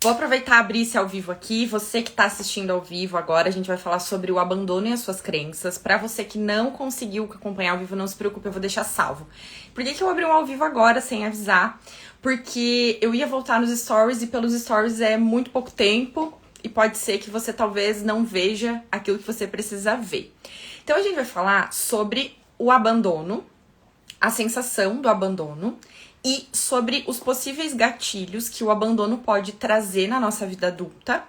Vou aproveitar e abrir esse ao vivo aqui. Você que está assistindo ao vivo agora, a gente vai falar sobre o abandono e as suas crenças. Para você que não conseguiu acompanhar ao vivo, não se preocupe, eu vou deixar salvo. Por que eu abri um ao vivo agora, sem avisar? Porque eu ia voltar nos stories e pelos stories é muito pouco tempo e pode ser que você talvez não veja aquilo que você precisa ver. Então a gente vai falar sobre o abandono, a sensação do abandono e sobre os possíveis gatilhos que o abandono pode trazer na nossa vida adulta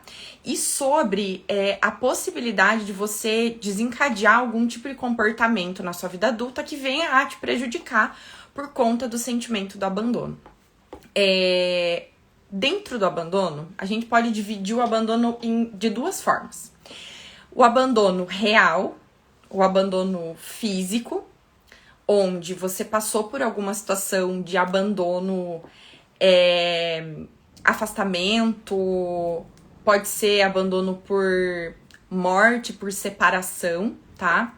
e sobre a possibilidade de você desencadear algum tipo de comportamento na sua vida adulta que venha a te prejudicar por conta do sentimento do abandono. Dentro do abandono, a gente pode dividir o abandono de duas formas. O abandono real, o abandono físico, onde você passou por alguma situação de abandono, afastamento, pode ser abandono por morte, por separação, tá?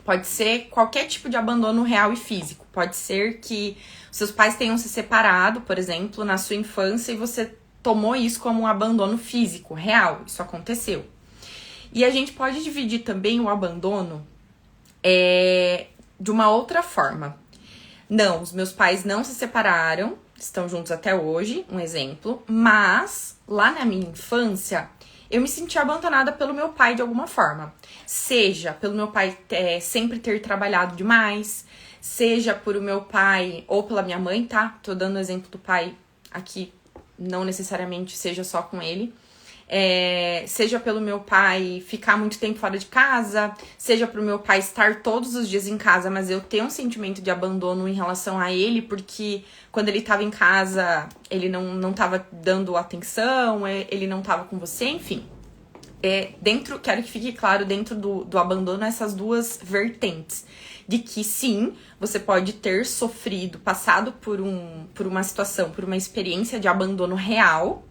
Pode ser qualquer tipo de abandono real e físico. Pode ser que seus pais tenham se separado, por exemplo, na sua infância e você tomou isso como um abandono físico, real. Isso aconteceu. E a gente pode dividir também o abandono de uma outra forma. Não, os meus pais não se separaram, estão juntos até hoje, um exemplo, mas lá na minha infância eu me senti abandonada pelo meu pai de alguma forma. Seja pelo meu pai sempre ter trabalhado demais, seja por o meu pai ou pela minha mãe, tá? Tô dando o exemplo do pai aqui, não necessariamente seja só com ele. Seja pelo meu pai ficar muito tempo fora de casa, seja pro meu pai estar todos os dias em casa, mas eu ter um sentimento de abandono em relação a ele, porque quando ele tava em casa, ele não tava dando atenção, ele não tava com você, enfim. Quero que fique claro dentro do abandono essas duas vertentes. De que sim, você pode ter sofrido, passado por uma situação, por uma experiência de abandono real,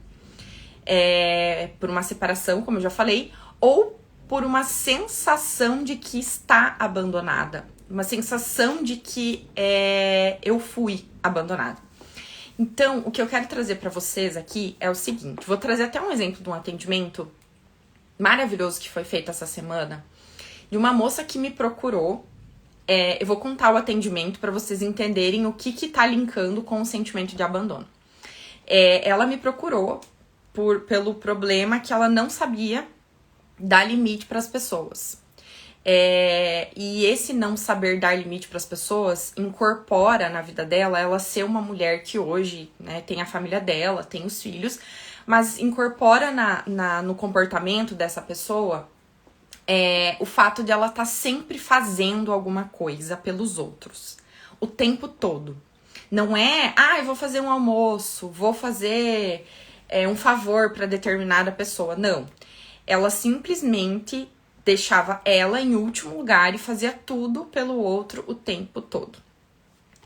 por uma separação, como eu já falei, ou por uma sensação de que está abandonada, uma sensação de que eu fui abandonada. Então, o que eu quero trazer para vocês aqui é o seguinte, vou trazer até um exemplo de um atendimento maravilhoso que foi feito essa semana, de uma moça que me procurou. Eu vou contar o atendimento para vocês entenderem o que tá linkando com o sentimento de abandono. Ela me procurou pelo problema que ela não sabia dar limite para as pessoas. E esse não saber dar limite para as pessoas incorpora na vida dela ela ser uma mulher que hoje, né, tem a família dela, tem os filhos, mas incorpora no comportamento dessa pessoa o fato de ela estar sempre fazendo alguma coisa pelos outros, o tempo todo. Não eu vou fazer um almoço, vou fazer um favor para determinada pessoa. Não. Ela simplesmente deixava ela em último lugar e fazia tudo pelo outro o tempo todo.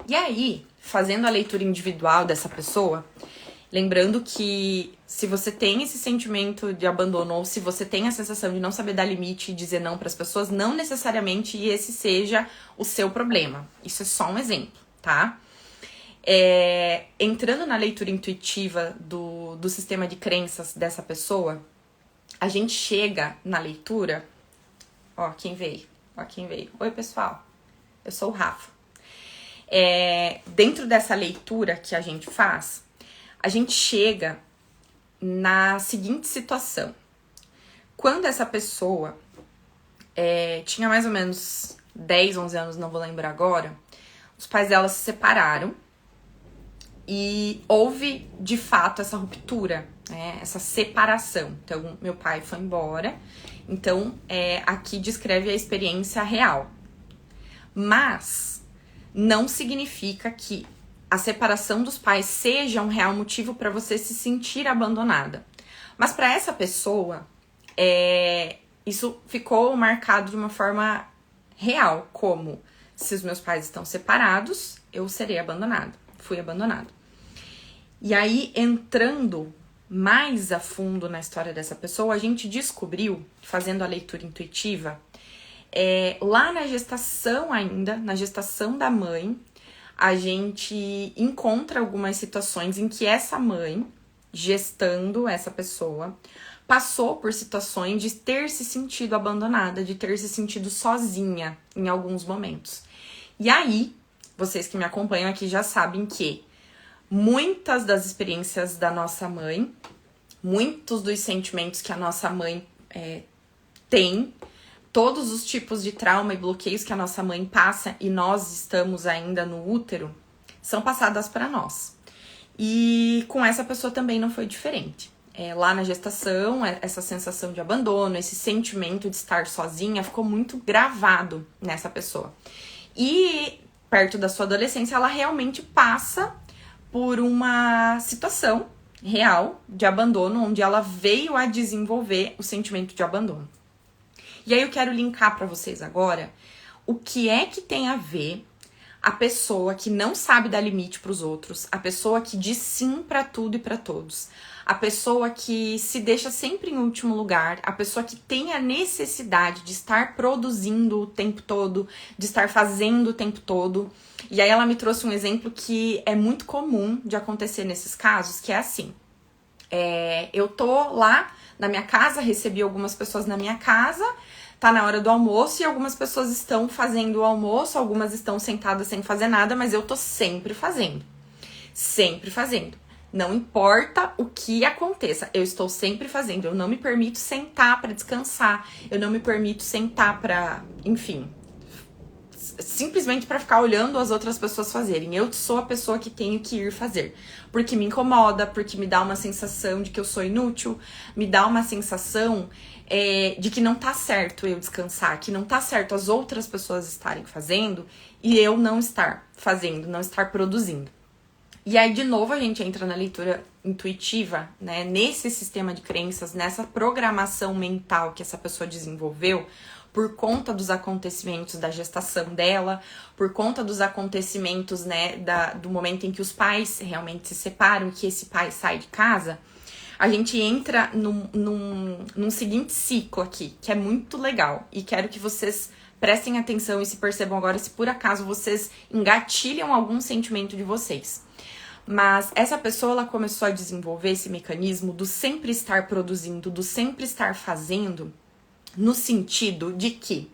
E aí, fazendo a leitura individual dessa pessoa, lembrando que se você tem esse sentimento de abandono ou se você tem a sensação de não saber dar limite e dizer não para as pessoas, não necessariamente esse seja o seu problema. Isso é só um exemplo, tá? Entrando na leitura intuitiva do sistema de crenças dessa pessoa, a gente chega na leitura. Ó, quem veio. Oi, pessoal. Eu sou o Rafa. Dentro dessa leitura que a gente faz, a gente chega na seguinte situação. Quando essa pessoa tinha mais ou menos 10, 11 anos, não vou lembrar agora, os pais dela se separaram. E houve, de fato, essa ruptura, essa separação. Então, meu pai foi embora. Então, aqui descreve a experiência real. Mas não significa que a separação dos pais seja um real motivo para você se sentir abandonada. Mas para essa pessoa, isso ficou marcado de uma forma real, como se os meus pais estão separados, eu serei abandonada. Fui abandonada. E aí, entrando mais a fundo na história dessa pessoa, a gente descobriu, fazendo a leitura intuitiva, lá na gestação ainda, na gestação da mãe, a gente encontra algumas situações em que essa mãe gestando essa pessoa, passou por situações de ter se sentido abandonada, de ter se sentido sozinha em alguns momentos. E aí, vocês que me acompanham aqui já sabem que muitas das experiências da nossa mãe, muitos dos sentimentos que a nossa mãe tem, todos os tipos de trauma e bloqueios que a nossa mãe passa e nós estamos ainda no útero, são passadas para nós. E com essa pessoa também não foi diferente. Lá na gestação, essa sensação de abandono, esse sentimento de estar sozinha ficou muito gravado nessa pessoa. E perto da sua adolescência, ela realmente passa por uma situação real de abandono, onde ela veio a desenvolver o sentimento de abandono. E aí eu quero linkar para vocês agora o que é que tem a ver a pessoa que não sabe dar limite para os outros, a pessoa que diz sim para tudo e para todos, a pessoa que se deixa sempre em último lugar, a pessoa que tem a necessidade de estar produzindo o tempo todo, de estar fazendo o tempo todo. E aí ela me trouxe um exemplo que é muito comum de acontecer nesses casos, que é assim. Eu tô lá na minha casa, recebi algumas pessoas na minha casa, tá na hora do almoço e algumas pessoas estão fazendo o almoço, algumas estão sentadas sem fazer nada, mas eu tô sempre fazendo. Sempre fazendo. Não importa o que aconteça, eu estou sempre fazendo. Eu não me permito sentar pra descansar, eu não me permito sentar pra, enfim, simplesmente pra ficar olhando as outras pessoas fazerem. Eu sou a pessoa que tenho que ir fazer. Porque me incomoda, porque me dá uma sensação de que eu sou inútil, me dá uma sensação de que não tá certo eu descansar, que não tá certo as outras pessoas estarem fazendo e eu não estar fazendo, não estar produzindo. E aí, de novo, a gente entra na leitura intuitiva, né? Nesse sistema de crenças, nessa programação mental que essa pessoa desenvolveu por conta dos acontecimentos da gestação dela, por conta dos acontecimentos, né, do momento em que os pais realmente se separam, que esse pai sai de casa. A gente entra num seguinte ciclo aqui, que é muito legal. E quero que vocês prestem atenção e se percebam agora se por acaso vocês engatilham algum sentimento de vocês. Mas essa pessoa, ela começou a desenvolver esse mecanismo do sempre estar produzindo, do sempre estar fazendo, no sentido de que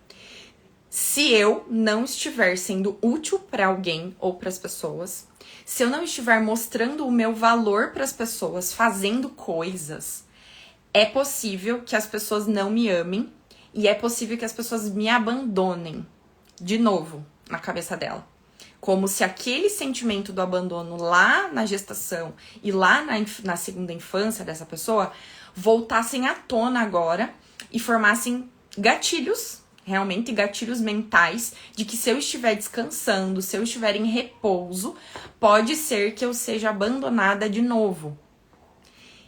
se eu não estiver sendo útil para alguém ou para as pessoas, se eu não estiver mostrando o meu valor para as pessoas, fazendo coisas, é possível que as pessoas não me amem e é possível que as pessoas me abandonem de novo na cabeça dela. Como se aquele sentimento do abandono lá na gestação e lá na segunda infância dessa pessoa voltassem à tona agora e formassem gatilhos, realmente gatilhos mentais, de que se eu estiver descansando, se eu estiver em repouso, pode ser que eu seja abandonada de novo.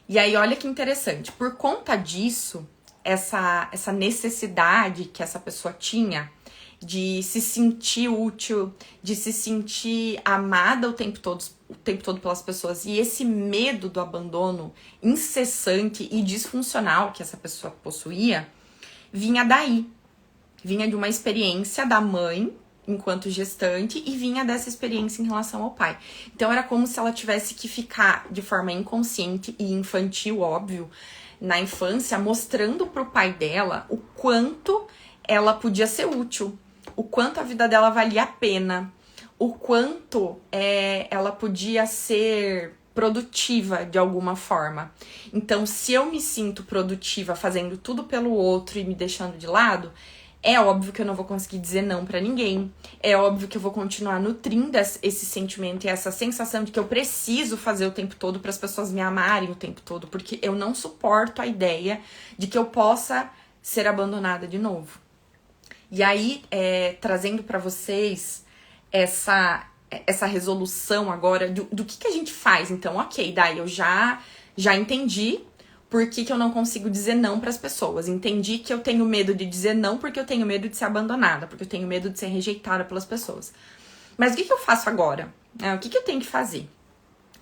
E aí, olha que interessante, por conta disso, essa necessidade que essa pessoa tinha de se sentir útil, de se sentir amada o tempo todo pelas pessoas, e esse medo do abandono incessante e disfuncional que essa pessoa possuía, vinha daí. Vinha de uma experiência da mãe enquanto gestante e vinha dessa experiência em relação ao pai. Então era como se ela tivesse que ficar de forma inconsciente e infantil, óbvio, na infância, mostrando pro pai dela o quanto ela podia ser útil, o quanto a vida dela valia a pena, o quanto ela podia ser produtiva de alguma forma. Então, se eu me sinto produtiva fazendo tudo pelo outro e me deixando de lado, é óbvio que eu não vou conseguir dizer não pra ninguém. É óbvio que eu vou continuar nutrindo esse sentimento e essa sensação de que eu preciso fazer o tempo todo para as pessoas me amarem o tempo todo, porque eu não suporto a ideia de que eu possa ser abandonada de novo. E aí, trazendo pra vocês essa resolução agora do que a gente faz. Então, ok, daí eu já entendi por que eu não consigo dizer não para as pessoas. Entendi que eu tenho medo de dizer não porque eu tenho medo de ser abandonada, porque eu tenho medo de ser rejeitada pelas pessoas. Mas o que eu faço agora? O que eu tenho que fazer?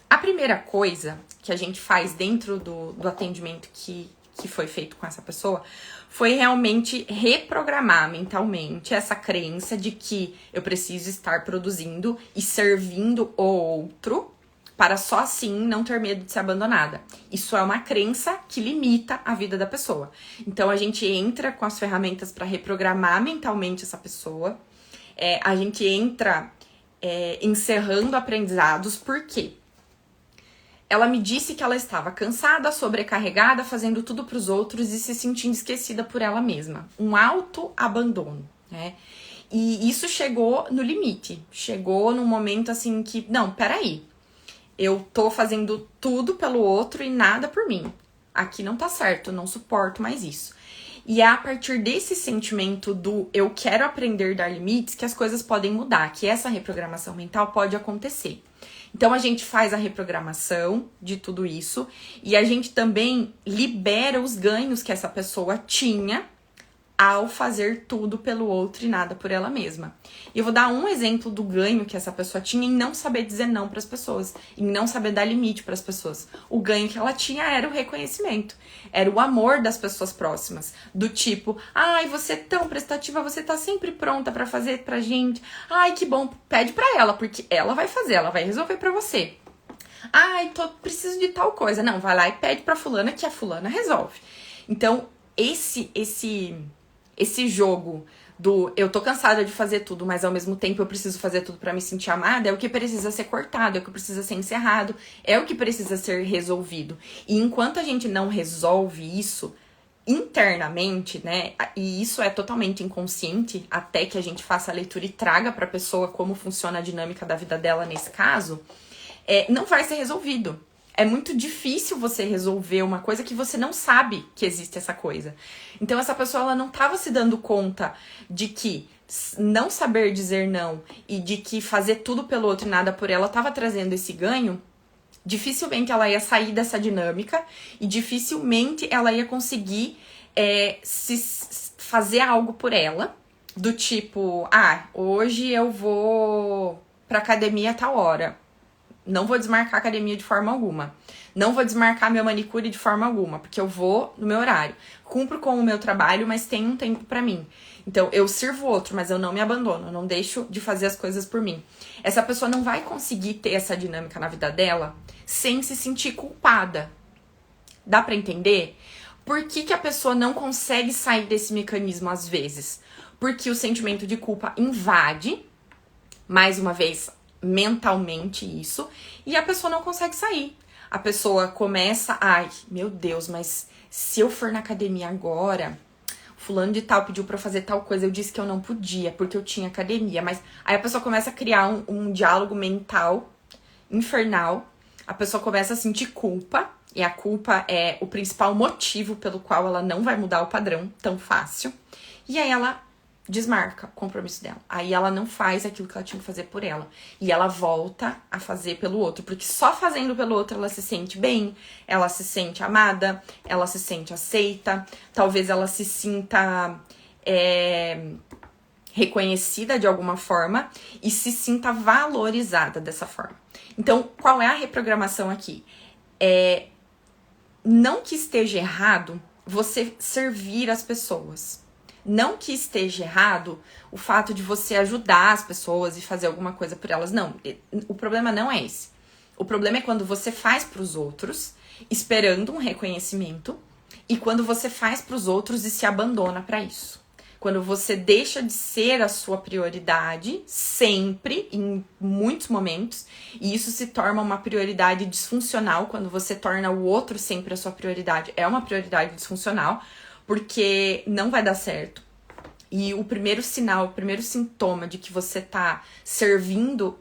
A primeira coisa que a gente faz dentro do atendimento que foi feito com essa pessoa foi realmente reprogramar mentalmente essa crença de que eu preciso estar produzindo e servindo o outro para só assim não ter medo de ser abandonada. Isso é uma crença que limita a vida da pessoa. Então a gente entra com as ferramentas para reprogramar mentalmente essa pessoa. A gente entra encerrando aprendizados, por quê? Ela me disse que ela estava cansada, sobrecarregada, fazendo tudo para os outros e se sentindo esquecida por ela mesma. Um autoabandono, né? E isso chegou no limite. Chegou num momento assim que, não, peraí. Eu tô fazendo tudo pelo outro e nada por mim. Aqui não tá certo, não suporto mais isso. E é a partir desse sentimento do eu quero aprender a dar limites que as coisas podem mudar, que essa reprogramação mental pode acontecer. Então a gente faz a reprogramação de tudo isso e a gente também libera os ganhos que essa pessoa tinha ao fazer tudo pelo outro e nada por ela mesma. E eu vou dar um exemplo do ganho que essa pessoa tinha em não saber dizer não para as pessoas, em não saber dar limite para as pessoas. O ganho que ela tinha era o reconhecimento, era o amor das pessoas próximas, do tipo, ai, você é tão prestativa, você tá sempre pronta para fazer pra gente. Ai, que bom, pede para ela, porque ela vai fazer, ela vai resolver para você. Ai, preciso de tal coisa. Não, vai lá e pede pra fulana que a fulana resolve. Então, esse jogo do eu tô cansada de fazer tudo, mas ao mesmo tempo eu preciso fazer tudo pra me sentir amada, é o que precisa ser cortado, é o que precisa ser encerrado, é o que precisa ser resolvido. E enquanto a gente não resolve isso internamente, né, e isso é totalmente inconsciente, até que a gente faça a leitura e traga pra pessoa como funciona a dinâmica da vida dela nesse caso, não vai ser resolvido. É muito difícil você resolver uma coisa que você não sabe que existe essa coisa. Então essa pessoa ela não estava se dando conta de que não saber dizer não e de que fazer tudo pelo outro e nada por ela estava trazendo esse ganho. Dificilmente ela ia sair dessa dinâmica e dificilmente ela ia conseguir fazer algo por ela. Do tipo, hoje eu vou pra academia a tal hora. Não vou desmarcar a academia de forma alguma. Não vou desmarcar meu manicure de forma alguma, porque eu vou no meu horário. Cumpro com o meu trabalho, mas tenho um tempo pra mim. Então, eu sirvo outro, mas eu não me abandono. Eu não deixo de fazer as coisas por mim. Essa pessoa não vai conseguir ter essa dinâmica na vida dela sem se sentir culpada. Dá pra entender? Por que a pessoa não consegue sair desse mecanismo às vezes? Porque o sentimento de culpa invade, mais uma vez, mentalmente isso, e a pessoa não consegue sair. A pessoa começa, meu Deus, mas se eu for na academia agora, fulano de tal pediu pra eu fazer tal coisa, eu disse que eu não podia, porque eu tinha academia, mas aí a pessoa começa a criar um diálogo mental infernal, a pessoa começa a sentir culpa, e a culpa é o principal motivo pelo qual ela não vai mudar o padrão tão fácil, e aí ela desmarca o compromisso dela. Aí ela não faz aquilo que ela tinha que fazer por ela. E ela volta a fazer pelo outro. Porque só fazendo pelo outro ela se sente bem, ela se sente amada, ela se sente aceita. Talvez ela se sinta reconhecida de alguma forma e se sinta valorizada dessa forma. Então, qual é a reprogramação aqui? Não que esteja errado você servir as pessoas. Não que esteja errado o fato de você ajudar as pessoas e fazer alguma coisa por elas. Não, o problema não é esse. O problema é quando você faz para os outros, esperando um reconhecimento, e quando você faz para os outros e se abandona para isso. Quando você deixa de ser a sua prioridade, sempre, em muitos momentos, e isso se torna uma prioridade disfuncional, quando você torna o outro sempre a sua prioridade. É uma prioridade disfuncional, porque não vai dar certo. E o primeiro sinal, o primeiro sintoma de que você tá servindo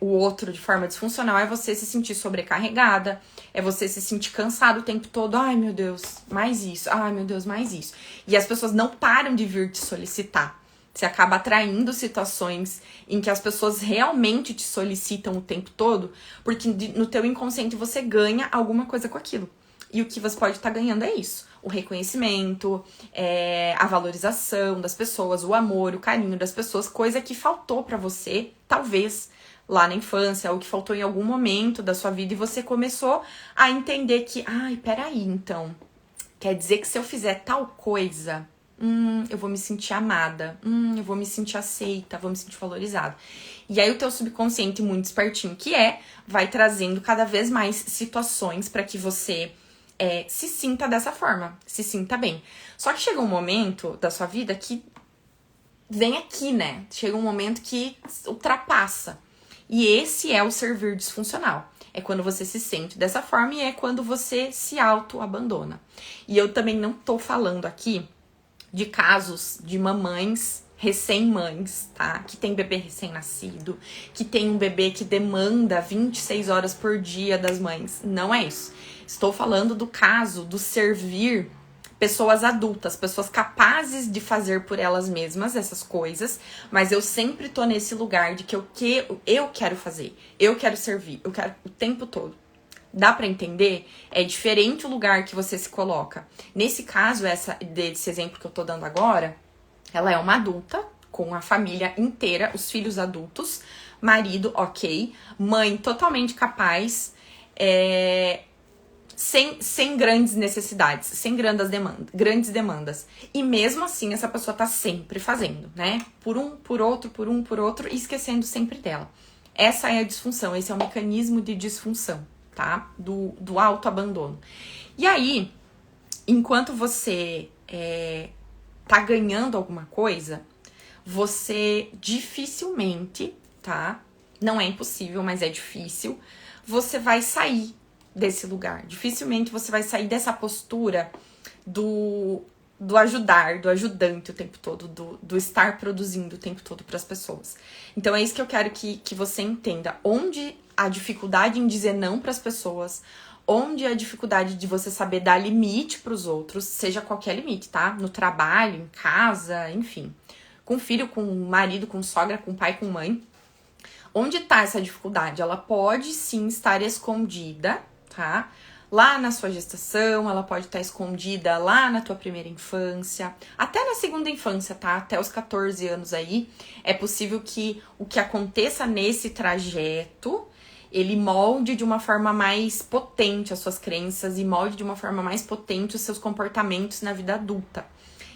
o outro de forma disfuncional é você se sentir sobrecarregada, é você se sentir cansado o tempo todo. Ai, meu Deus, mais isso. Ai, meu Deus, mais isso. E as pessoas não param de vir te solicitar. Você acaba atraindo situações em que as pessoas realmente te solicitam o tempo todo, porque no teu inconsciente você ganha alguma coisa com aquilo. E o que você pode estar ganhando é isso. O reconhecimento, a valorização das pessoas, o amor, o carinho das pessoas, coisa que faltou pra você, talvez, lá na infância, ou que faltou em algum momento da sua vida e você começou a entender que, peraí, então, quer dizer que se eu fizer tal coisa, eu vou me sentir amada, eu vou me sentir aceita, vou me sentir valorizada. E aí o teu subconsciente, muito espertinho que vai trazendo cada vez mais situações para que você se sinta dessa forma, se sinta bem. Só que chega um momento da sua vida que vem aqui, né? Chega um momento que ultrapassa. E esse é o servir disfuncional. É quando você se sente dessa forma e é quando você se auto-abandona. E eu também não tô falando aqui de casos de mamães recém-mães, tá? Que tem bebê recém-nascido, que tem um bebê que demanda 26 horas por dia das mães. Não é isso. Estou falando do caso do servir pessoas adultas, pessoas capazes de fazer por elas mesmas essas coisas, mas eu sempre tô nesse lugar de que eu quero fazer, eu quero servir, eu quero o tempo todo. Dá pra entender? É diferente o lugar que você se coloca. Nesse caso, desse exemplo que eu tô dando agora, ela é uma adulta, com a família inteira, os filhos adultos, marido, ok, mãe totalmente capaz, sem grandes necessidades, sem grandes demandas. E mesmo assim, essa pessoa tá sempre fazendo, né? Por um, por outro, e esquecendo sempre dela. Essa é a disfunção, esse é o mecanismo de disfunção, tá? Do autoabandono. E aí, enquanto você tá ganhando alguma coisa, você dificilmente, tá? Não é impossível, mas é difícil. Você vai sair desse lugar. Dificilmente você vai sair dessa postura do ajudar, do ajudante o tempo todo, do estar produzindo o tempo todo para as pessoas. Então é isso que eu quero que você entenda. Onde a dificuldade em dizer não para as pessoas, onde a dificuldade de você saber dar limite para os outros, seja qualquer limite, tá? No trabalho, em casa, enfim. Com filho, com marido, com sogra, com pai, com mãe. Onde tá essa dificuldade? Ela pode sim estar escondida, tá? Lá na sua gestação, ela pode estar escondida lá na tua primeira infância, até na segunda infância, tá? Até os 14 anos aí, é possível que o que aconteça nesse trajeto, ele molde de uma forma mais potente as suas crenças e molde de uma forma mais potente os seus comportamentos na vida adulta.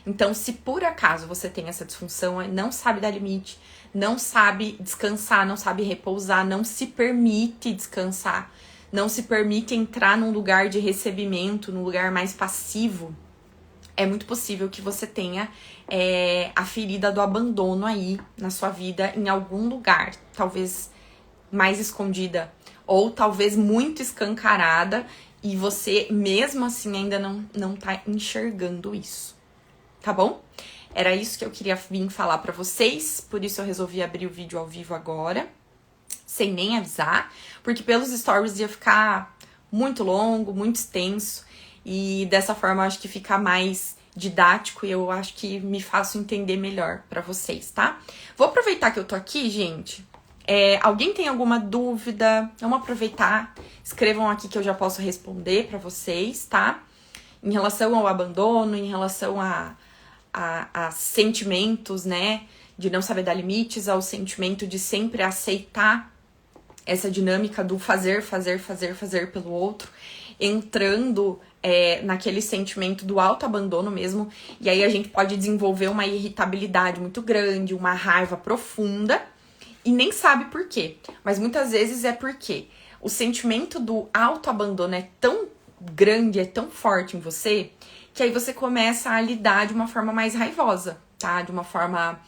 Então, se por acaso você tem essa disfunção, não sabe dar limite, não sabe descansar, não sabe repousar, não se permite descansar, não se permite entrar num lugar de recebimento, num lugar mais passivo, é muito possível que você tenha a ferida do abandono aí na sua vida, em algum lugar, talvez mais escondida, ou talvez muito escancarada, e você mesmo assim ainda não tá enxergando isso, tá bom? Era isso que eu queria vir falar pra vocês, por isso eu resolvi abrir o vídeo ao vivo agora, sem nem avisar, porque pelos stories ia ficar muito longo, muito extenso, e dessa forma eu acho que fica mais didático e eu acho que me faço entender melhor pra vocês, tá? Vou aproveitar que eu tô aqui, gente. Alguém tem alguma dúvida? Vamos aproveitar, escrevam aqui que eu já posso responder pra vocês, tá? Em relação ao abandono, em relação a sentimentos, né? De não saber dar limites, ao sentimento de sempre aceitar essa dinâmica do fazer pelo outro, entrando naquele sentimento do autoabandono mesmo, e aí a gente pode desenvolver uma irritabilidade muito grande, uma raiva profunda, e nem sabe por quê, mas muitas vezes é porque o sentimento do autoabandono é tão grande, é tão forte em você, que aí você começa a lidar de uma forma mais raivosa, tá? De uma forma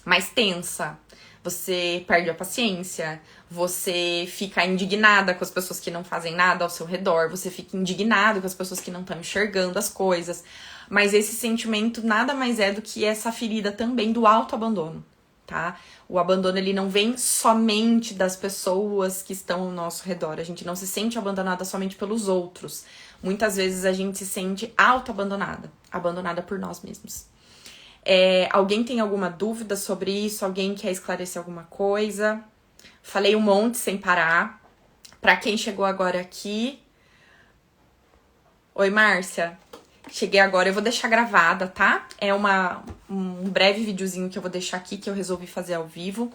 mais tensa. Você perde a paciência, você fica indignada com as pessoas que não fazem nada ao seu redor, você fica indignado com as pessoas que não estão enxergando as coisas. Mas esse sentimento nada mais é do que essa ferida também do autoabandono, tá? O abandono, ele não vem somente das pessoas que estão ao nosso redor. A gente não se sente abandonada somente pelos outros. Muitas vezes a gente se sente auto-abandonada, abandonada por nós mesmos. Alguém tem alguma dúvida sobre isso? Alguém quer esclarecer alguma coisa? Falei um monte sem parar. Pra quem chegou agora aqui... Oi, Márcia. Cheguei agora, eu vou deixar gravada, tá? É um breve videozinho que eu vou deixar aqui, que eu resolvi fazer ao vivo,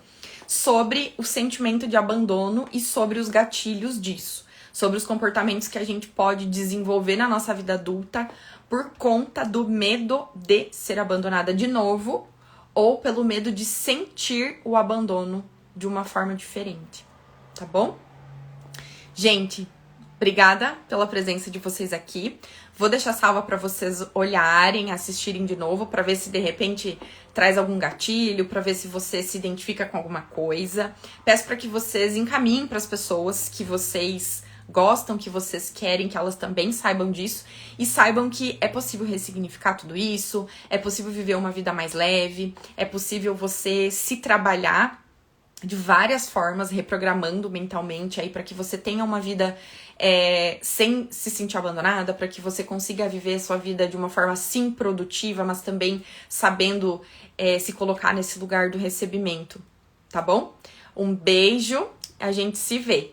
sobre o sentimento de abandono e sobre os gatilhos disso. sobre os comportamentos que a gente pode desenvolver na nossa vida adulta por conta do medo de ser abandonada de novo ou pelo medo de sentir o abandono de uma forma diferente, tá bom? Gente, obrigada pela presença de vocês aqui. Vou deixar salva para vocês olharem, assistirem de novo, para ver se de repente traz algum gatilho, para ver se você se identifica com alguma coisa. Peço para que vocês encaminhem para as pessoas que vocês gostam, que vocês querem, que elas também saibam disso e saibam que é possível ressignificar tudo isso, é possível viver uma vida mais leve, é possível você se trabalhar de várias formas, reprogramando mentalmente aí para que você tenha uma vida sem se sentir abandonada, para que você consiga viver a sua vida de uma forma sim produtiva, mas também sabendo se colocar nesse lugar do recebimento, tá bom? Um beijo, a gente se vê.